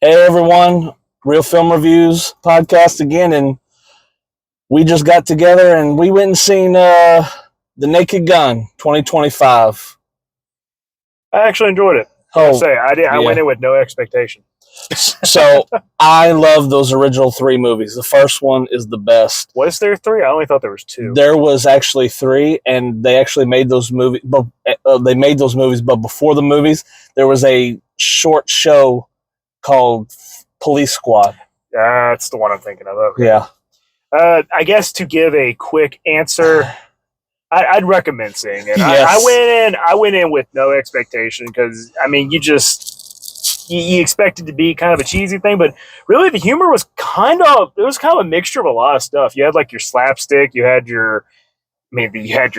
Hey everyone, Real Film Reviews podcast again, and we just got together and we went and seen The Naked Gun 2025. I actually enjoyed it. I went in with no expectation. So I love those original three movies. The first one is the best. Was there three? I only thought there was two. There was actually three, and they actually made those movies. But before the movies, there was a short show called Police Squad. That's the one I'm thinking of. Okay. Yeah. I guess to give a quick answer, I'd recommend seeing it. Yes. I went in with no expectation because you expect it to be kind of a cheesy thing, but really the humor was kind of a mixture of a lot of stuff. You had like your slapstick, you had your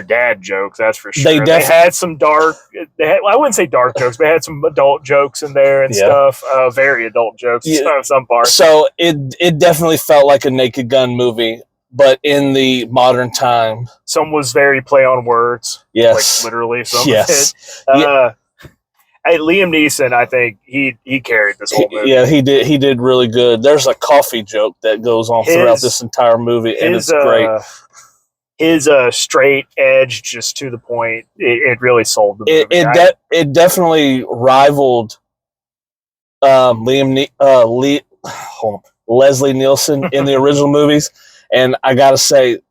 dad jokes, that's for sure. They had some dark, I wouldn't say dark jokes, but they had some adult jokes in there and stuff, very adult jokes in some parts. So it definitely felt like a Naked Gun movie, but in the modern time. Some was very play on words. Yes. Like literally some yes. of it. Liam Neeson, I think he carried this whole movie. Yeah, he did really good. There's a coffee joke that goes on throughout this entire movie, and it's great. His straight edge, just to the point, it really sold the movie. It definitely rivaled Leslie Nielsen in the original movies, and I gotta say,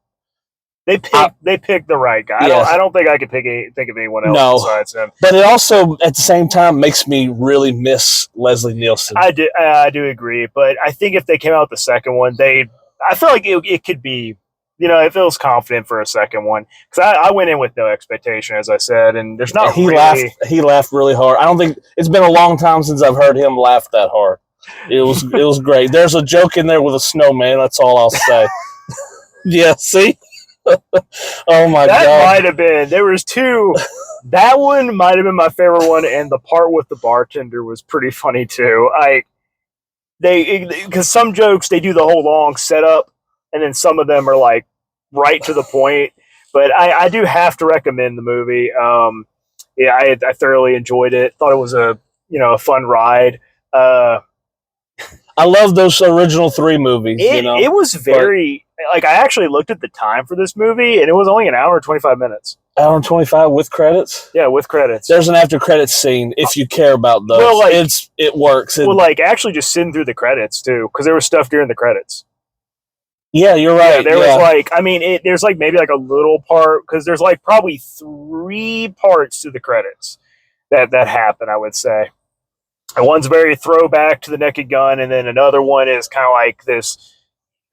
they picked the right guy. Yeah. I don't think I could think of anyone else besides him. But it also, at the same time, makes me really miss Leslie Nielsen. I do agree, but I think if they came out with the second one, I feel like it could be. It feels confident for a second one because I went in with no expectation, as I said, and there's not. He laughed really hard. I don't think it's been a long time since I've heard him laugh that hard. It was great. There's a joke in there with a snowman. That's all I'll say. Yeah, see. Oh my god, that might have been. There was two. That one might have been my favorite one, and the part with the bartender was pretty funny too. Because some jokes they do the whole long setup. And then some of them are like right to the point. But I do have to recommend the movie. I thoroughly enjoyed it. Thought it was a fun ride. I love those original three movies. It was very I actually looked at the time for this movie, and it was only an hour and 25 minutes. Hour and 25 with credits? Yeah, with credits. There's an after credits scene if you care about those. Well, it works. Actually just sitting through the credits too, because there was stuff during the credits. Yeah, you're right. Yeah, there was there's maybe a little part, because there's probably 3 parts to the credits that happen, I would say. And one's very throwback to the Naked Gun, and then another one is kind of like this,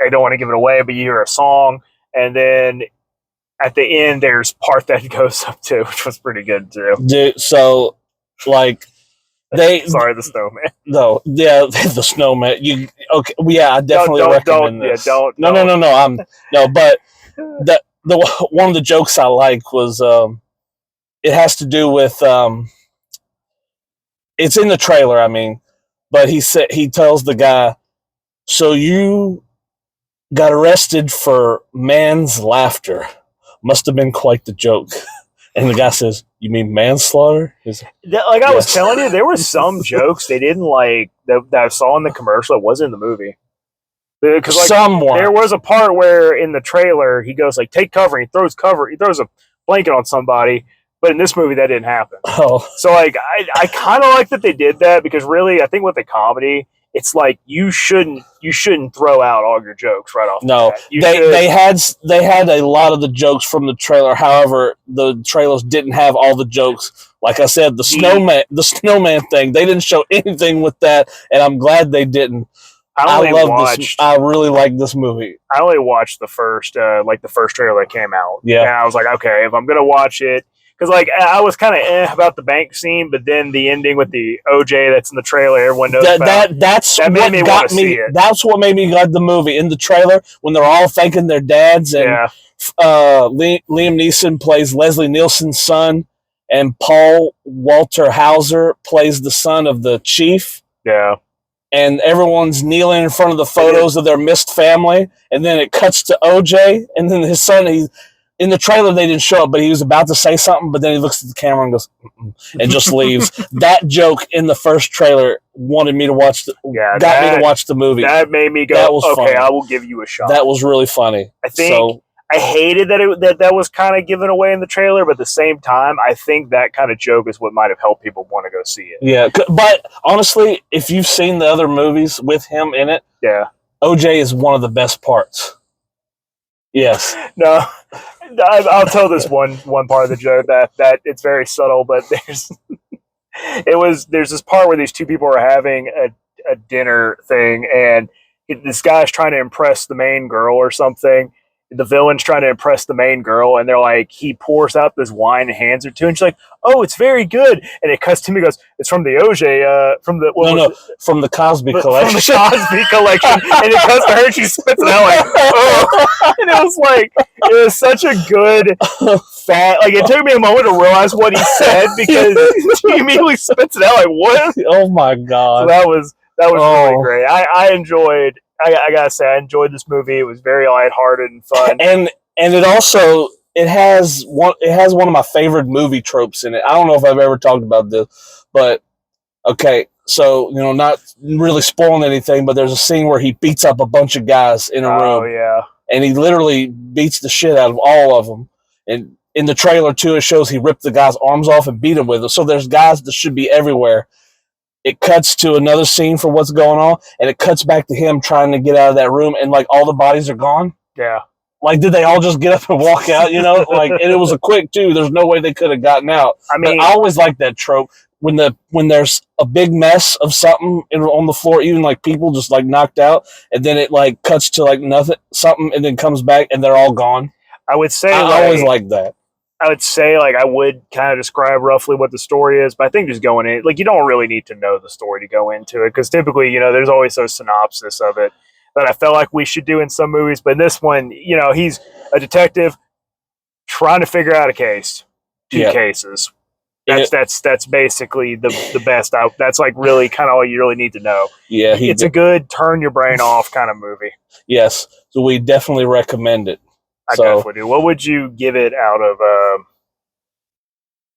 I don't want to give it away, but you hear a song, and then at the end there's part that goes up to, which was pretty good too. Dude, so sorry, the snowman. No, yeah, the snowman. I definitely recommend this. Yeah, No. But the one of the jokes I like was it has to do with it's in the trailer. But he tells the guy, "So you got arrested for man's laughter. Must have been quite the joke." And the guy says, "You mean manslaughter?" I was telling you, there were some jokes they didn't like that I saw in the commercial. It wasn't in the movie. Because there was a part where in the trailer he goes take cover. And he throws a blanket on somebody. But in this movie, that didn't happen. Oh, so I kind of like that they did that, because really, I think with the comedy, it's you shouldn't throw out all your jokes right off. No, they had a lot of the jokes from the trailer. However, the trailers didn't have all the jokes. Like I said, the snowman thing, they didn't show anything with that, and I'm glad they didn't. I really like this movie. I only watched the first trailer that came out. Yeah, and I was like, okay, if I'm gonna watch it. Because I was kind of about the bank scene, but then the ending with the OJ that's in the trailer, everyone knows about. That's what made me want to see it. That's what made me like the movie. In the trailer, when they're all thanking their dads, and Liam Neeson plays Leslie Nielsen's son, and Paul Walter Hauser plays the son of the chief. Yeah. And everyone's kneeling in front of the photos of their missed family, and then it cuts to OJ, and then his son, in the trailer they didn't show it, but he was about to say something, but then he looks at the camera and goes, mm-mm, and just leaves. That joke in the first trailer wanted me to watch. Me to watch the movie. That made me go, that was okay, funny. I will give you a shot. That was really funny. I think I hated that was kind of given away in the trailer, but at the same time, I think that kind of joke is what might have helped people want to go see it. Yeah, but honestly, if you've seen the other movies with him in it, yeah, OJ is one of the best parts. Yes. No, I'll tell this one part of the joke that it's very subtle, but there's this part where these two people are having a dinner thing, and this guy's trying to impress the main girl or something. The villain's trying to impress the main girl, and they're like, he pours out this wine and hands her to, and she's like, "Oh, it's very good." And it cuts to me, goes, "It's from the OJ, from the from the Cosby collection." From the Cosby collection, and it cuts to her, and she spits it out like, "Oh!" And it was such a good fat. Like it took me a moment to realize what he said because he immediately spits it out like, "What?" Oh my god! So that was really great. I enjoyed. I gotta say, I enjoyed this movie. It was very lighthearted and fun. And it has one of my favorite movie tropes in it. I don't know if I've ever talked about this, but okay, so not really spoiling anything, but there's a scene where he beats up a bunch of guys in a room. Oh yeah, and he literally beats the shit out of all of them. And in the trailer too, it shows he ripped the guy's arms off and beat him with it. So there's guys that should be everywhere. It cuts to another scene for what's going on, and it cuts back to him trying to get out of that room, and like all the bodies are gone. Yeah. Like, did they all just get up and walk out? Like, and it was a quick too. There's no way they could have gotten out. I mean, but I always like that trope when there's a big mess of something on the floor, even like people just like knocked out, and then it like cuts to like something, and then comes back, and they're all gone. I would say I always like that. I would say, I would kind of describe roughly what the story is, but I think just going in, you don't really need to know the story to go into it, because typically, there's always a synopsis of it that I felt like we should do in some movies, but in this one, he's a detective trying to figure out a case, two cases. That's basically the best. That's really kind of all you really need to know. Yeah, it's a good turn your brain off kind of movie. Yes, so we definitely recommend it. I definitely do. What would you give it out of?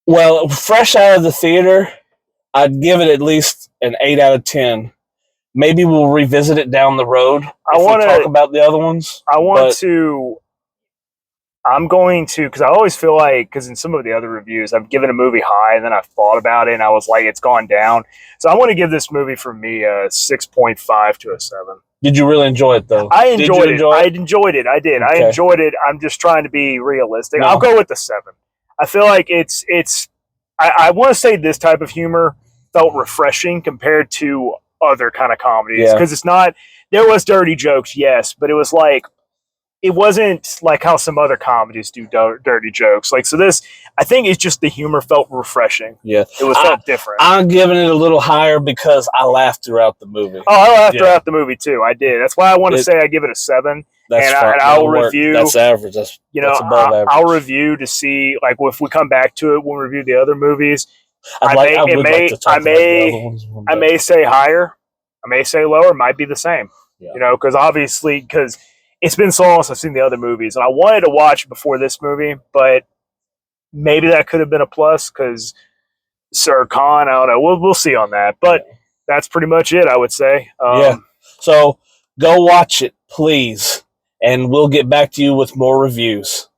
Well, fresh out of the theater, I'd give it at least an 8 out of 10. Maybe we'll revisit it down the road. I want to talk about the other ones. I'm going to, because I always feel like, because in some of the other reviews, I've given a movie high, and then I've thought about it, and I was like, it's gone down. So I want to give this movie, for me, a 6.5 to a 7. Did you really enjoy it, though? I enjoyed it. I enjoyed it. I did. Okay. I enjoyed it. I'm just trying to be realistic. No. I'll go with the 7. I feel like it's. I want to say this type of humor felt refreshing compared to other kind of comedies, because it's not. There was dirty jokes, yes, but it was like. It wasn't like how some other comedies do dirty jokes. So this, I think it's just the humor felt refreshing. Yeah. It felt different. I'm giving it a little higher because I laughed throughout the movie. Oh, I laughed throughout the movie too. I did. That's why I want to say I give it a 7. That's and I'll review. That's average. That's above average. I'll review to see, if we come back to it when we review the other movies. I may say higher. I may say lower. It might be the same. Yeah. Because it's been so long since I've seen the other movies, and I wanted to watch before this movie, but maybe that could have been a plus, because Sir Khan, I don't know. We'll see on that, but that's pretty much it, I would say. So go watch it, please, and we'll get back to you with more reviews.